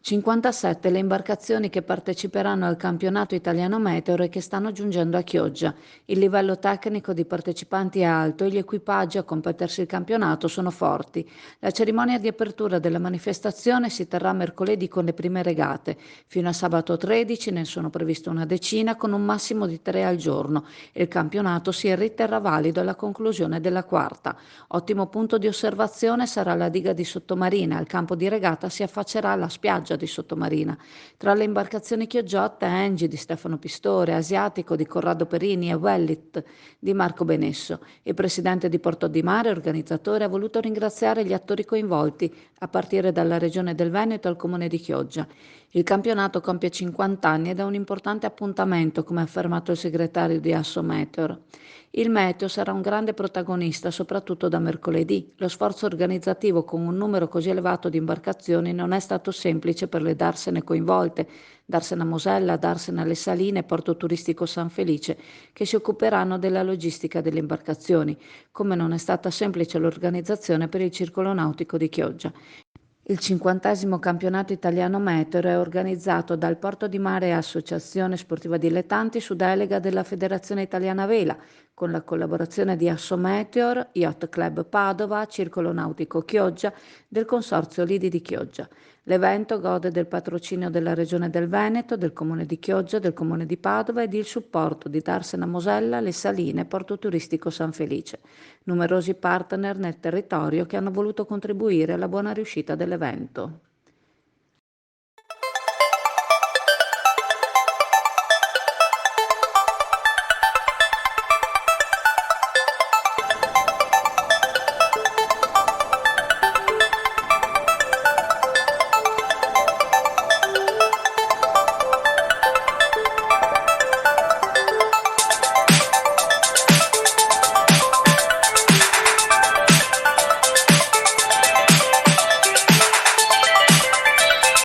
57 le imbarcazioni che parteciperanno al campionato italiano Meteor e che stanno giungendo a Chioggia. Il livello tecnico di partecipanti è alto e gli equipaggi a competersi il campionato sono forti. La cerimonia di apertura della manifestazione si terrà mercoledì con le prime regate. Fino a sabato 13 ne sono previste una decina con un massimo di 3 al giorno e il campionato si riterrà valido alla conclusione della quarta. Ottimo punto di osservazione sarà la diga di Sottomarina. Al campo di regata si affaccerà la spiaggia di Sottomarina. Tra le imbarcazioni Chioggiot, Engi di Stefano Pistore, Asiatico di Corrado Perini e Wellit di Marco Benesso. Il presidente di Porto di Mare, organizzatore, ha voluto ringraziare gli attori coinvolti, a partire dalla Regione del Veneto al Comune di Chioggia. Il campionato compie 50 anni ed è un importante appuntamento, come ha affermato il segretario di Asso Meteor. Il meteo sarà un grande protagonista, soprattutto da mercoledì. Lo sforzo organizzativo con un numero così elevato di imbarcazioni non è stato semplice per le darsene coinvolte, Darsena Mosella, Darsena Le Saline e Porto Turistico San Felice, che si occuperanno della logistica delle imbarcazioni, come non è stata semplice l'organizzazione per il Circolo Nautico di Chioggia. Il 50° campionato italiano Meteor è organizzato dal Porto di Mare e Associazione Sportiva Dilettanti su delega della Federazione Italiana Vela, con la collaborazione di Assometeor, Yacht Club Padova, Circolo Nautico Chioggia, del Consorzio Lidi di Chioggia. L'evento gode del patrocinio della Regione del Veneto, del Comune di Chioggia, del Comune di Padova ed il supporto di Darsena Mosella, Le Saline e Porto Turistico San Felice. Numerosi partner nel territorio che hanno voluto contribuire alla buona riuscita dell'evento.